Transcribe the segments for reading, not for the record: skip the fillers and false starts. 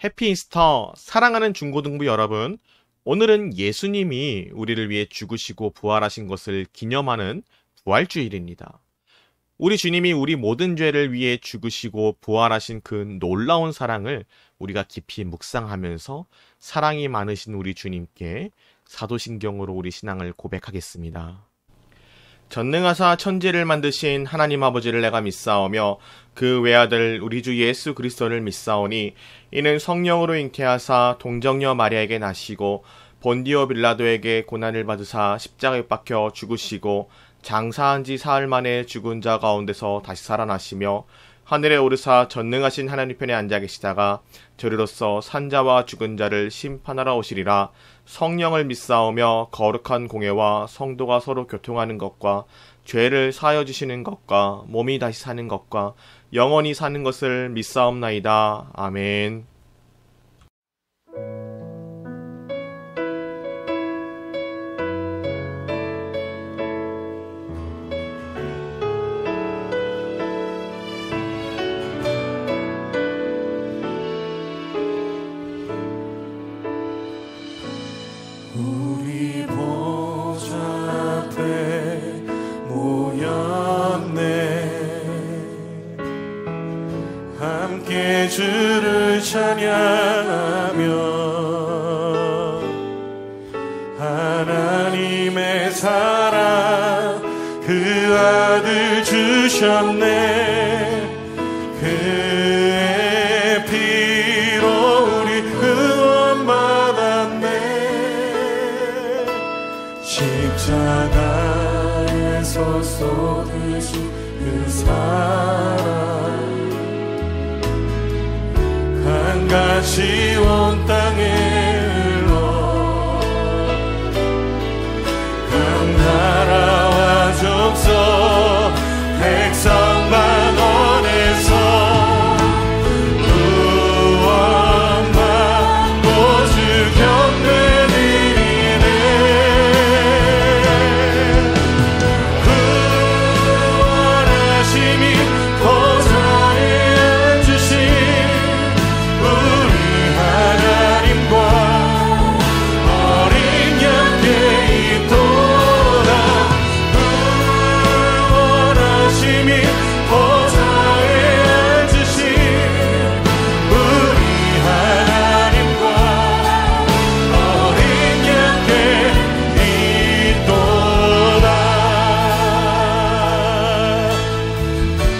해피 이스터, 사랑하는 중고등부 여러분. 오늘은 예수님이 우리를 위해 죽으시고 부활하신 것을 기념하는 부활주일입니다. 우리 주님이 우리 모든 죄를 위해 죽으시고 부활하신 그 놀라운 사랑을 우리가 깊이 묵상하면서 사랑이 많으신 우리 주님께 사도신경으로 우리 신앙을 고백하겠습니다. 전능하사 천지를 만드신 하나님 아버지를 내가 믿사오며 그 외아들 우리 주 예수 그리스도를 믿사오니 이는 성령으로 잉태하사 동정녀 마리아에게 나시고 본디오 빌라도에게 고난을 받으사 십자가에 박혀 죽으시고 장사한 지 사흘 만에 죽은 자 가운데서 다시 살아나시며 하늘에 오르사 전능하신 하나님 편에 앉아 계시다가 저리로서 산자와 죽은 자를 심판하러 오시리라. 성령을 믿사오며 거룩한 공예와 성도가 서로 교통하는 것과 죄를 사하여 주시는 것과 몸이 다시 사는 것과 영원히 사는 것을 믿사옵나이다. 아멘. 우리 보좌 앞에 모였네. 함께 주를 찬양하며 하나님의 사랑 그 아들 주셨네. 그의 피로 우리 구원받았네. 십자가에서 쏟으신 그 사랑 강같이 온 땅에 흘러 각 나라와 족속 백성 만원에서 구원받고 주 경배드리네. 구원하심이 보좌에 앉으신 우리 하나님과 어린 양께 있도다. 구원하심이 보좌에 앉으신 우리 하나님과 어린 양께 있도다.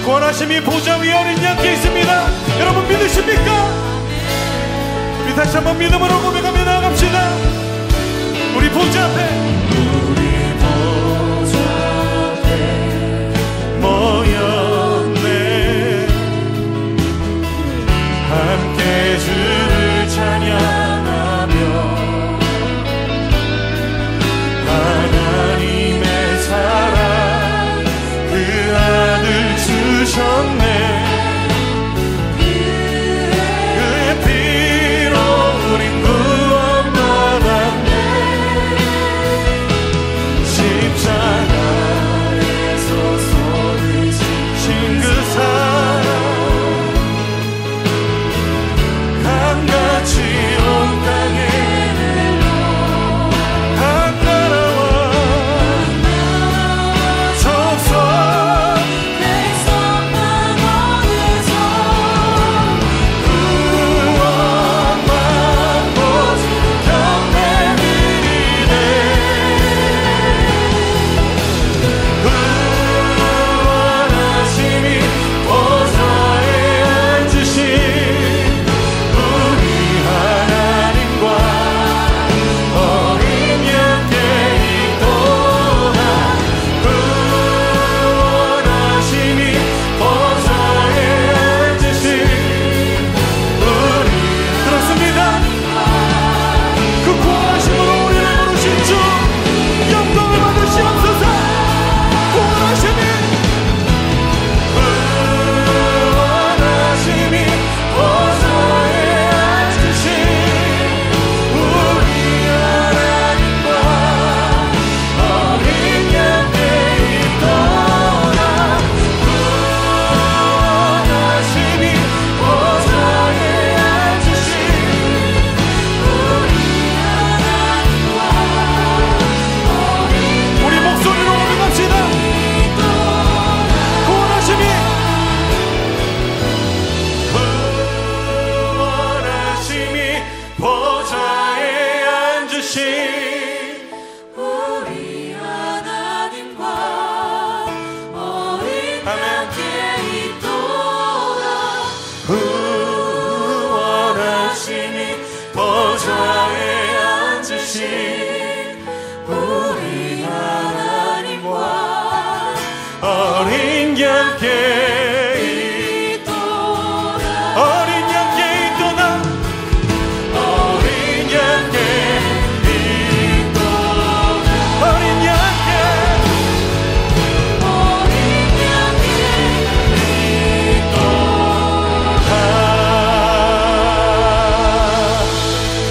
구원하심이 보좌 위에 어린 양께 있습니다. 여러분 믿으십니까? 우리 다시 한번 믿음으로 고백하며 나아갑시다. 우리 보좌 앞에 모였네. 함께 주를 찬양하며 하나님의 사랑 그 아들 주셨네. 그의 피로 우린 구원받았네. 십자가에서 쏟으신 그 사랑 강같이 온 땅에 각 나라와 족속 백성만 어린 양께 어린 양께 있도다 어린 양께 있도다 어린 양께 있도다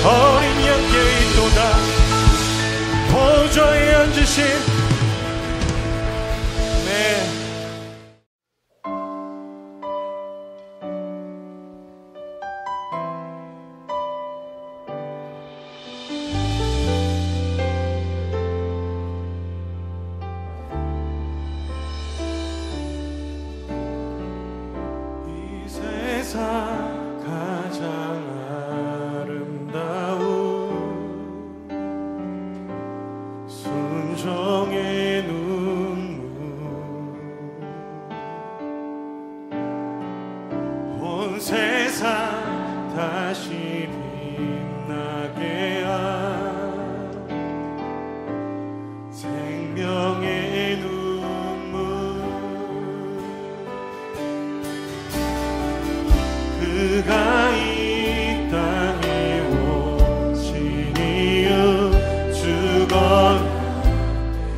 어린 양께 있도다 보좌에 앉으신 네 이 세상 가장 아름다운 순종의 눈물 온 세상 다시 빛나게 한 생명의 눈물 그가 이 땅에 오신 이유 죽어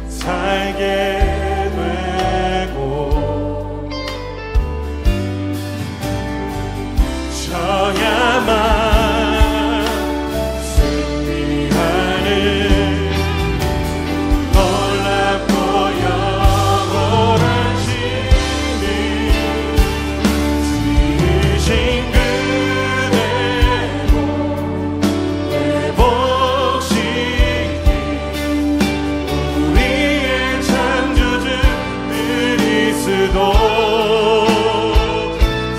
살게 되고 저야만 승리하는 놀랍고 영원한 신이 지으신 그대로 회복시키 우리의 창조주 그리스도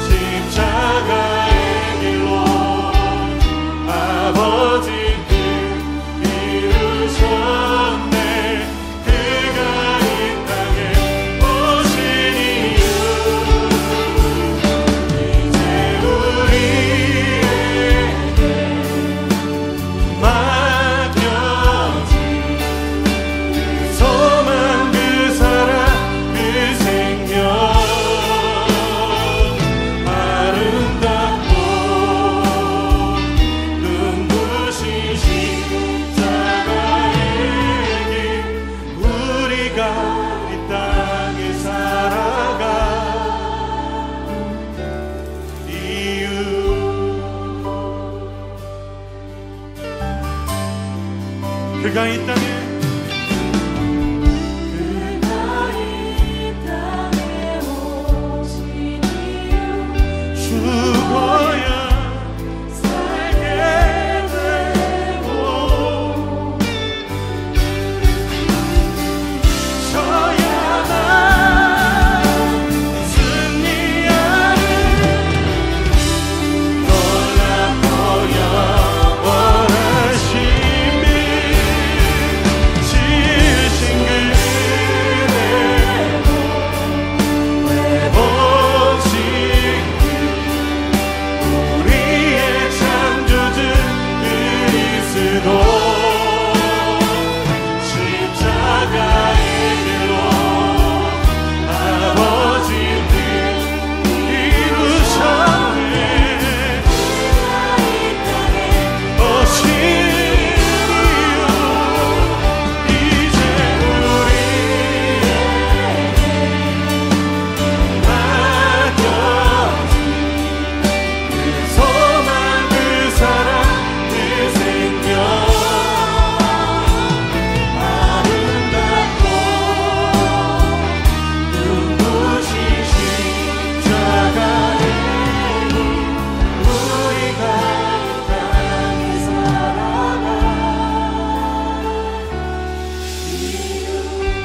십자가의 길로 아버지 뜻 이루셨네 그가 이 땅에 오신 이유 이제 우리에게 맡겨진 그 소망 그 사랑 그 생명 아름답고 눈부신 십자가의 길 우리가 이 땅에 살아가 이유 그가 이 땅에 죽어야 살게 되고 저야만 승리하는 놀랍고 영원한 신비 지으신 그대로 회복시키 우리의 창조주 그리스도 십자가의 길로 아버지 뜻 이루셨네 오신 이유 이제 우리에게 맡겨진 그 소망 그 사랑 그 생명 아름답고 눈부신 십자가의 길 우리가 이 땅에 살아가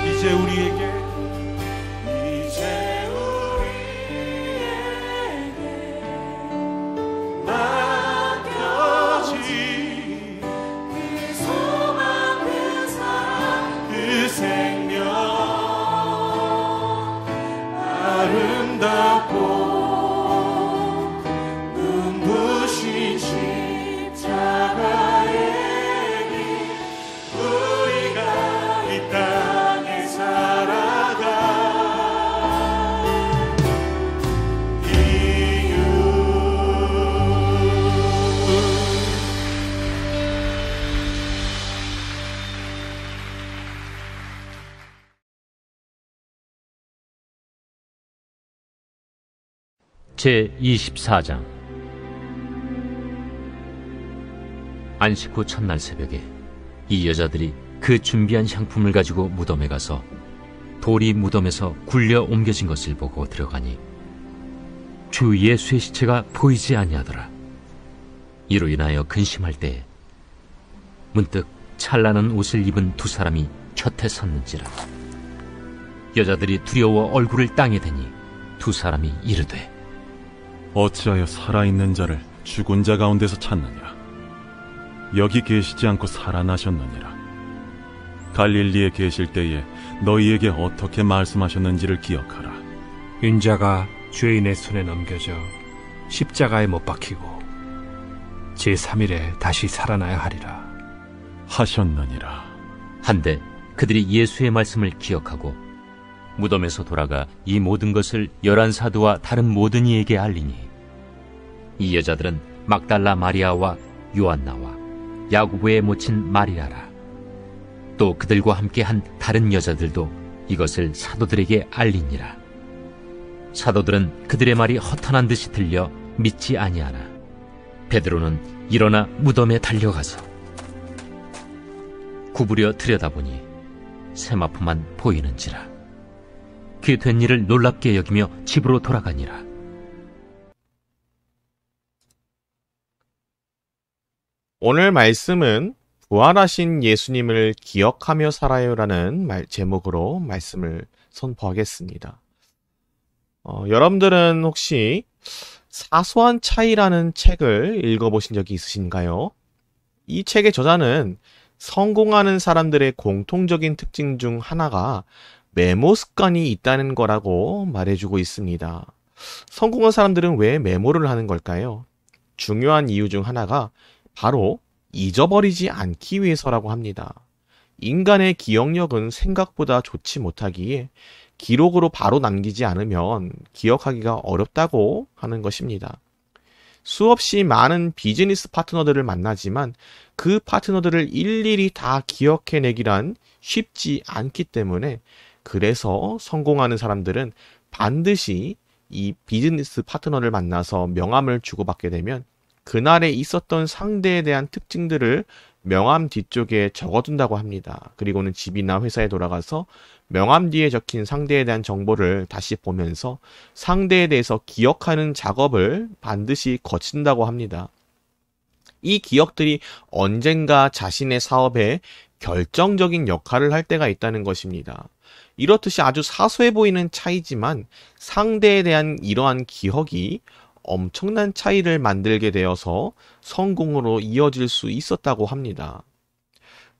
이제 우리에게 맡겨진 그 소망 그 사랑 그 생명 아름답고 눈부신 십자가의 길 우리가 이 땅에 살아가 제24장. 안식 후 첫날 새벽에 이 여자들이 그 준비한 향품을 가지고 무덤에 가서 돌이 무덤에서 굴려 옮겨진 것을 보고 들어가니 주 예수의 시체가 보이지 아니하더라. 이로 인하여 근심할 때에 문득 찬란한 옷을 입은 두 사람이 곁에 섰는지라. 여자들이 두려워 얼굴을 땅에 대니 두 사람이 이르되, 어찌하여 살아있는 자를 죽은 자 가운데서 찾느냐? 여기 계시지 않고 살아나셨느니라. 갈릴리에 계실 때에 너희에게 어떻게 말씀하셨는지를 기억하라. 인자가 죄인의 손에 넘겨져 십자가에 못 박히고 제3일에 다시 살아나야 하리라 하셨느니라. 한데 그들이 예수의 말씀을 기억하고 무덤에서 돌아가 이 모든 것을 11사도와 다른 모든 이에게 알리니, 이 여자들은 막달라 마리아와 요한나와 야고보의 모친 마리아라. 또 그들과 함께 한 다른 여자들도 이것을 사도들에게 알리니라. 사도들은 그들의 말이 허탄한 듯이 들려 믿지 아니하나 베드로는 일어나 무덤에 달려가서 구부려 들여다보니 세마포만 보이는지라. 그 된 일을 놀랍게 여기며 집으로 돌아가니라. 오늘 말씀은 부활하신 예수님을 기억하며 살아요라는 제목으로 말씀을 선포하겠습니다. 여러분들은 혹시 사소한 차이라는 책을 읽어보신 적이 있으신가요? 이 책의 저자는 성공하는 사람들의 공통적인 특징 중 하나가 메모 습관이 있다는 거라고 말해주고 있습니다. 성공한 사람들은 왜 메모를 하는 걸까요? 중요한 이유 중 하나가 바로 잊어버리지 않기 위해서라고 합니다. 인간의 기억력은 생각보다 좋지 못하기에 기록으로 바로 남기지 않으면 기억하기가 어렵다고 하는 것입니다. 수없이 많은 비즈니스 파트너들을 만나지만 그 파트너들을 일일이 다 기억해내기란 쉽지 않기 때문에, 그래서 성공하는 사람들은 반드시 이 비즈니스 파트너를 만나서 명함을 주고받게 되면 그날에 있었던 상대에 대한 특징들을 명함 뒤쪽에 적어둔다고 합니다. 그리고는 집이나 회사에 돌아가서 명함 뒤에 적힌 상대에 대한 정보를 다시 보면서 상대에 대해서 기억하는 작업을 반드시 거친다고 합니다. 이 기억들이 언젠가 자신의 사업에 결정적인 역할을 할 때가 있다는 것입니다. 이렇듯이 아주 사소해 보이는 차이지만 상대에 대한 이러한 기억이 엄청난 차이를 만들게 되어서 성공으로 이어질 수 있었다고 합니다.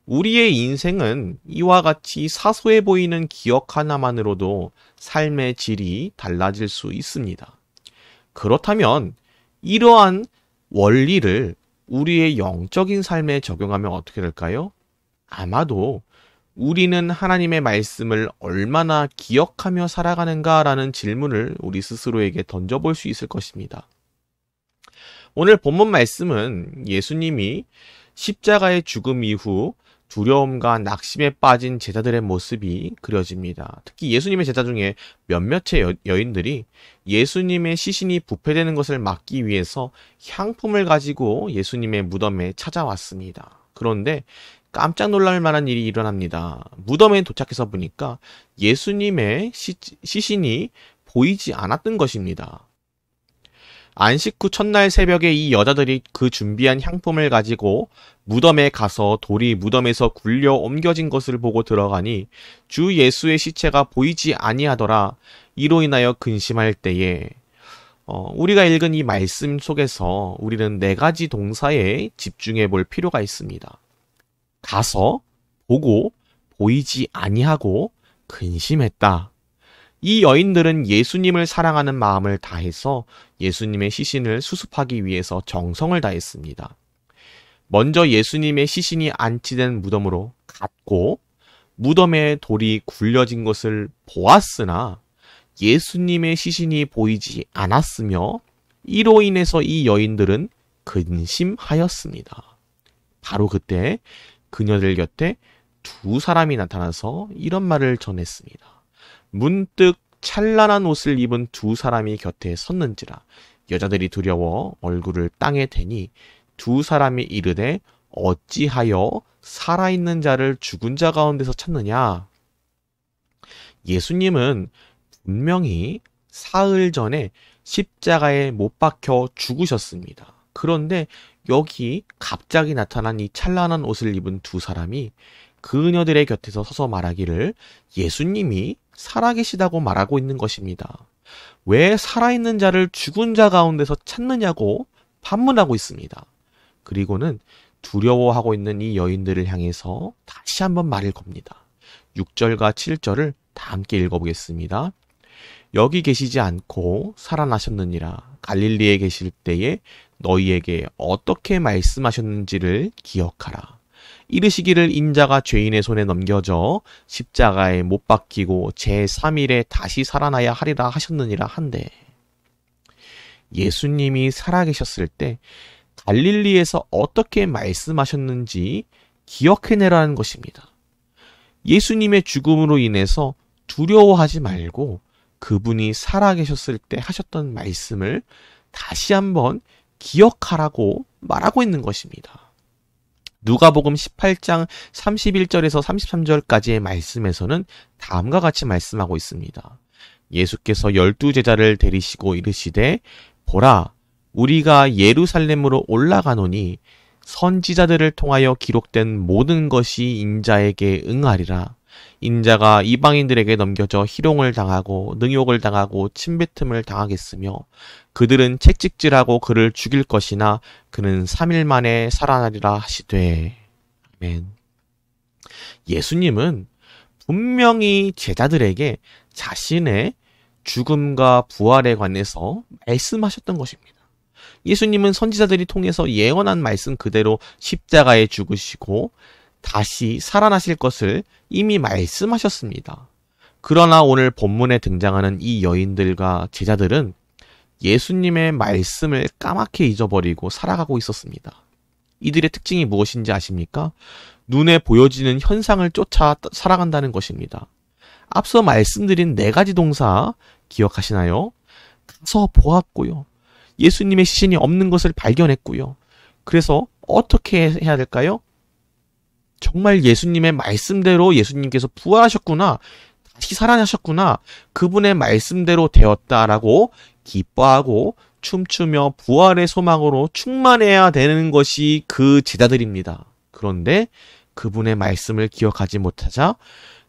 우리의 인생은 이와 같이 사소해 보이는 기억 하나만으로도 삶의 질이 달라질 수 있습니다. 그렇다면 이러한 원리를 우리의 영적인 삶에 적용하면 어떻게 될까요? 아마도 우리는 하나님의 말씀을 얼마나 기억하며 살아가는가라는 질문을 우리 스스로에게 던져볼 수 있을 것입니다. 오늘 본문 말씀은 예수님이 십자가의 죽음 이후 두려움과 낙심에 빠진 제자들의 모습이 그려집니다. 특히 예수님의 제자 중에 몇몇의 여인들이 예수님의 시신이 부패되는 것을 막기 위해서 향품을 가지고 예수님의 무덤에 찾아왔습니다. 그런데 깜짝 놀랄 만한 일이 일어납니다. 무덤에 도착해서 보니까 예수님의 시신이 보이지 않았던 것입니다. 안식 후 첫날 새벽에 이 여자들이 그 준비한 향품을 가지고 무덤에 가서 돌이 무덤에서 굴려 옮겨진 것을 보고 들어가니 주 예수의 시체가 보이지 아니하더라. 이로 인하여 근심할 때에 우리가 읽은 이 말씀 속에서 우리는 4가지 동사에 집중해 볼 필요가 있습니다. 가서, 보고, 보이지 아니하고, 근심했다. 이 여인들은 예수님을 사랑하는 마음을 다해서 예수님의 시신을 수습하기 위해서 정성을 다했습니다. 먼저 예수님의 시신이 안치된 무덤으로 갔고 무덤에 돌이 굴려진 것을 보았으나 예수님의 시신이 보이지 않았으며 이로 인해서 이 여인들은 근심하였습니다. 바로 그때 그녀들 곁에 2 사람이 나타나서 이런 말을 전했습니다. 문득 찬란한 옷을 입은 두 사람이 곁에 섰는지라. 여자들이 두려워 얼굴을 땅에 대니 두 사람이 이르되 어찌하여 살아있는 자를 죽은 자 가운데서 찾느냐? 예수님은 분명히 사흘 전에 십자가에 못 박혀 죽으셨습니다. 그런데 여기 갑자기 나타난 이 찬란한 옷을 입은 두 사람이 그녀들의 곁에서 서서 말하기를 예수님이 살아계시다고 말하고 있는 것입니다. 왜 살아있는 자를 죽은 자 가운데서 찾느냐고 반문하고 있습니다. 그리고는 두려워하고 있는 이 여인들을 향해서 다시 한번 말을 겁니다. 6절과 7절을 다 함께 읽어보겠습니다. 여기 계시지 않고 살아나셨느니라. 갈릴리에 계실 때에 너희에게 어떻게 말씀하셨는지를 기억하라. 이르시기를 인자가 죄인의 손에 넘겨져 십자가에 못 박히고 제3일에 다시 살아나야 하리라 하셨느니라 한데, 예수님이 살아계셨을 때 갈릴리에서 어떻게 말씀하셨는지 기억해내라는 것입니다. 예수님의 죽음으로 인해서 두려워하지 말고 그분이 살아계셨을 때 하셨던 말씀을 다시 한번 기억하라고 말하고 있는 것입니다. 누가복음 18장 31절에서 33절까지의 말씀에서는 다음과 같이 말씀하고 있습니다. 예수께서 12제자를 데리시고 이르시되 보라, 우리가 예루살렘으로 올라가노니 선지자들을 통하여 기록된 모든 것이 인자에게 응하리라. 인자가 이방인들에게 넘겨져 희롱을 당하고 능욕을 당하고 침뱉음을 당하겠으며 그들은 채찍질하고 그를 죽일 것이나 그는 3일 만에 살아나리라 하시되. 아멘. 예수님은 분명히 제자들에게 자신의 죽음과 부활에 관해서 말씀하셨던 것입니다. 예수님은 선지자들이 통해서 예언한 말씀 그대로 십자가에 죽으시고 다시 살아나실 것을 이미 말씀하셨습니다. 그러나 오늘 본문에 등장하는 이 여인들과 제자들은 예수님의 말씀을 까맣게 잊어버리고 살아가고 있었습니다. 이들의 특징이 무엇인지 아십니까? 눈에 보여지는 현상을 쫓아 살아간다는 것입니다. 앞서 말씀드린 4가지 동사 기억하시나요? 가서 보았고요. 예수님의 시신이 없는 것을 발견했고요. 그래서 어떻게 해야 될까요? 정말 예수님의 말씀대로 예수님께서 부활하셨구나, 다시 살아나셨구나, 그분의 말씀대로 되었다라고 기뻐하고 춤추며 부활의 소망으로 충만해야 되는 것이 그 제자들입니다. 그런데 그분의 말씀을 기억하지 못하자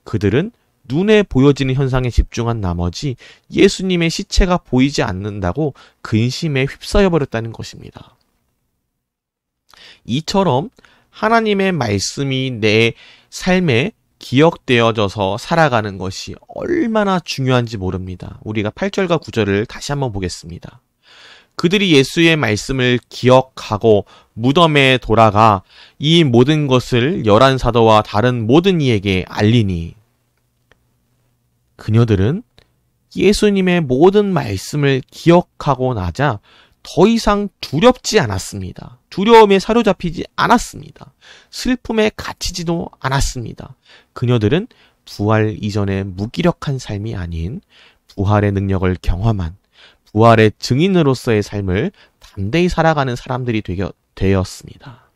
그들은 눈에 보여지는 현상에 집중한 나머지 예수님의 시체가 보이지 않는다고 근심에 휩싸여 버렸다는 것입니다. 이처럼 하나님의 말씀이 내 삶에 기억되어져서 살아가는 것이 얼마나 중요한지 모릅니다. 우리가 8절과 9절을 다시 한번 보겠습니다. 그들이 예수의 말씀을 기억하고 무덤에 돌아가 이 모든 것을 11사도와 다른 모든 이에게 알리니, 그녀들은 예수님의 모든 말씀을 기억하고 나자 더 이상 두렵지 않았습니다. 두려움에 사로잡히지 않았습니다. 슬픔에 갇히지도 않았습니다. 그녀들은 부활 이전의 무기력한 삶이 아닌 부활의 능력을 경험한 부활의 증인으로서의 삶을 담대히 살아가는 사람들이 되었습니다.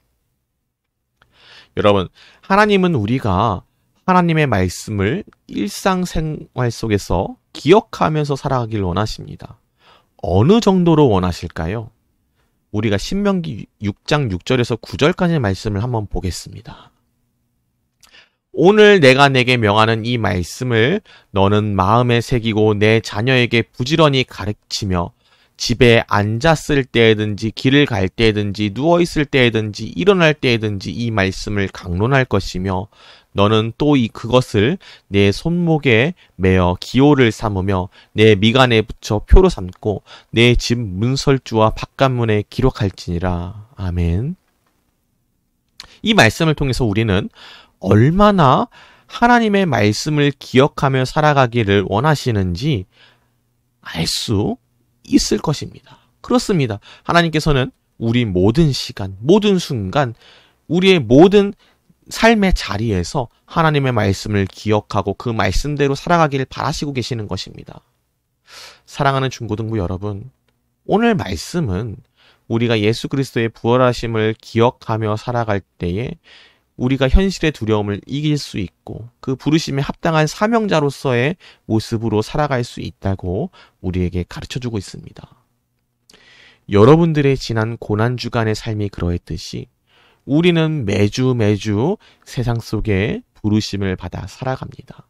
여러분, 하나님은 우리가 하나님의 말씀을 일상생활 속에서 기억하면서 살아가길 원하십니다. 어느 정도로 원하실까요? 우리가 신명기 6장 6절에서 9절까지의 말씀을 한번 보겠습니다. 오늘 내가 내게 명하는 이 말씀을 너는 마음에 새기고 내 자녀에게 부지런히 가르치며 집에 앉았을 때에든지 길을 갈 때에든지 누워있을 때에든지 일어날 때에든지 이 말씀을 강론할 것이며 너는 또 그것을 내 손목에 매어 기호를 삼으며 내 미간에 붙여 표로 삼고 내 집 문설주와 바깥문에 기록할지니라. 아멘. 이 말씀을 통해서 우리는 얼마나 하나님의 말씀을 기억하며 살아가기를 원하시는지 알 수 있을 것입니다. 그렇습니다. 하나님께서는 우리 모든 시간, 모든 순간, 우리의 모든 삶의 자리에서 하나님의 말씀을 기억하고 그 말씀대로 살아가기를 바라시고 계시는 것입니다. 사랑하는 중고등부 여러분, 오늘 말씀은 우리가 예수 그리스도의 부활하심을 기억하며 살아갈 때에 우리가 현실의 두려움을 이길 수 있고 그 부르심에 합당한 사명자로서의 모습으로 살아갈 수 있다고 우리에게 가르쳐주고 있습니다. 여러분들의 지난 고난주간의 삶이 그러했듯이 우리는 매주 세상 속에 부르심을 받아 살아갑니다.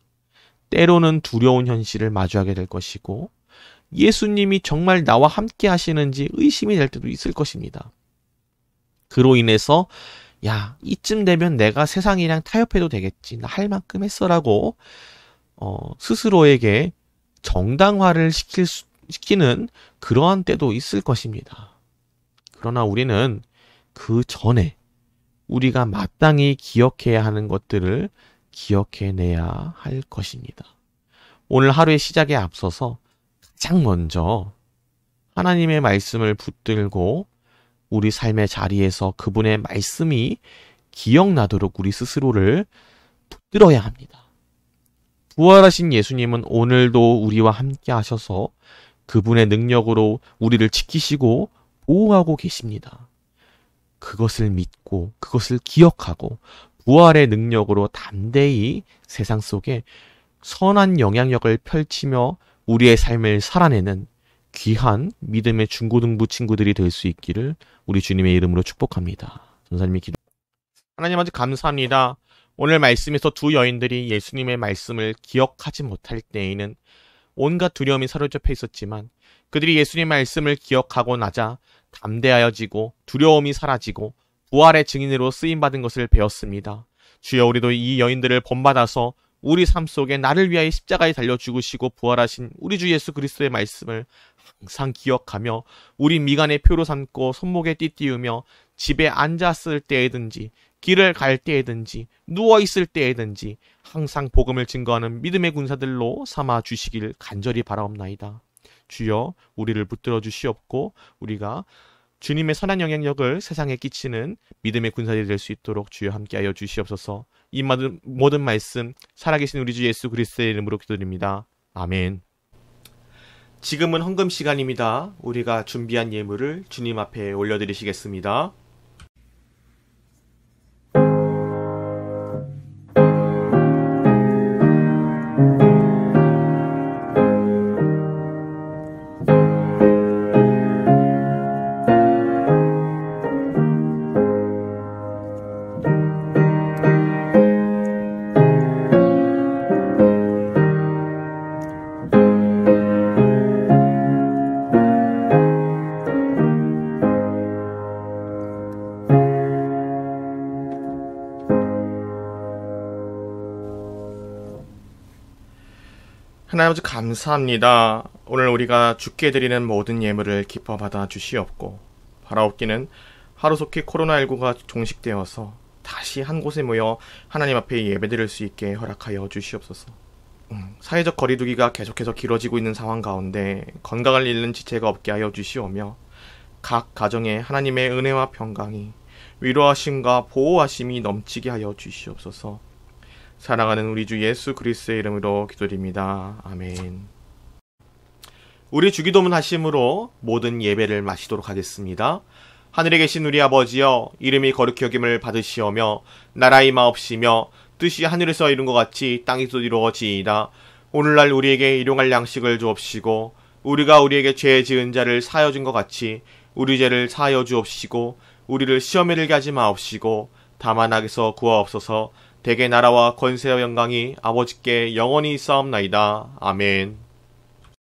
때로는 두려운 현실을 마주하게 될 것이고 예수님이 정말 나와 함께 하시는지 의심이 될 때도 있을 것입니다. 그로 인해서 야, 이쯤 되면 내가 세상이랑 타협해도 되겠지. 나 할 만큼 했어라고 스스로에게 정당화를 시키는 그러한 때도 있을 것입니다. 그러나 우리는 그 전에 우리가 마땅히 기억해야 하는 것들을 기억해내야 할 것입니다. 오늘 하루의 시작에 앞서서 가장 먼저 하나님의 말씀을 붙들고 우리 삶의 자리에서 그분의 말씀이 기억나도록 우리 스스로를 붙들어야 합니다. 부활하신 예수님은 오늘도 우리와 함께 하셔서 그분의 능력으로 우리를 지키시고 보호하고 계십니다. 그것을 믿고 그것을 기억하고 부활의 능력으로 담대히 세상 속에 선한 영향력을 펼치며 우리의 삶을 살아내는 귀한 믿음의 중고등부 친구들이 될 수 있기를 우리 주님의 이름으로 축복합니다. 전사님이 기도. 하나님 아버지 감사합니다. 오늘 말씀에서 두 여인들이 예수님의 말씀을 기억하지 못할 때에는 온갖 두려움이 사로잡혀 있었지만 그들이 예수님의 말씀을 기억하고 나자 담대하여지고 두려움이 사라지고 부활의 증인으로 쓰임받은 것을 배웠습니다. 주여, 우리도 이 여인들을 본받아서 우리 삶 속에 나를 위하여 십자가에 달려 죽으시고 부활하신 우리 주 예수 그리스도의 말씀을 항상 기억하며 우리 미간의 표로 삼고 손목에 띠띠우며 집에 앉았을 때에든지 길을 갈 때에든지 누워있을 때에든지 항상 복음을 증거하는 믿음의 군사들로 삼아 주시길 간절히 바라옵나이다. 주여, 우리를 붙들어 주시옵고 우리가 주님의 선한 영향력을 세상에 끼치는 믿음의 군사들이 될 수 있도록 주여 함께하여 주시옵소서. 이 모든 말씀 살아계신 우리 주 예수 그리스도의 이름으로 기도드립니다. 아멘. 지금은 헌금 시간입니다. 우리가 준비한 예물을 주님 앞에 올려드리시겠습니다. 하나님 아버지 감사합니다. 오늘 우리가 주께 드리는 모든 예물을 기뻐 받아 주시옵고 바라옵기는 하루속히 코로나19가 종식되어서 다시 한 곳에 모여 하나님 앞에 예배드릴 수 있게 허락하여 주시옵소서. 사회적 거리두기가 계속해서 길어지고 있는 상황 가운데 건강을 잃는 지체가 없게 하여 주시오며 각 가정에 하나님의 은혜와 평강이 위로하심과 보호하심이 넘치게 하여 주시옵소서. 사랑하는 우리 주 예수 그리스도의 이름으로 기도드립니다. 아멘. 우리 주기도문 하심으로 모든 예배를 마치도록 하겠습니다. 하늘에 계신 우리 아버지여, 이름이 거룩히 여김을 받으시오며 나라의 마옵시며 뜻이 하늘에서 이룬 것 같이 땅에서 이루어지이다. 오늘날 우리에게 일용할 양식을 주옵시고 우리가 우리에게 죄 지은 자를 사하여 준 것 같이 우리 죄를 사하여 주옵시고 우리를 시험에 들게 하지 마옵시고 다만 악에서 구하옵소서. 대개 나라와 권세와 영광이 아버지께 영원히 있사옵나이다. 아멘.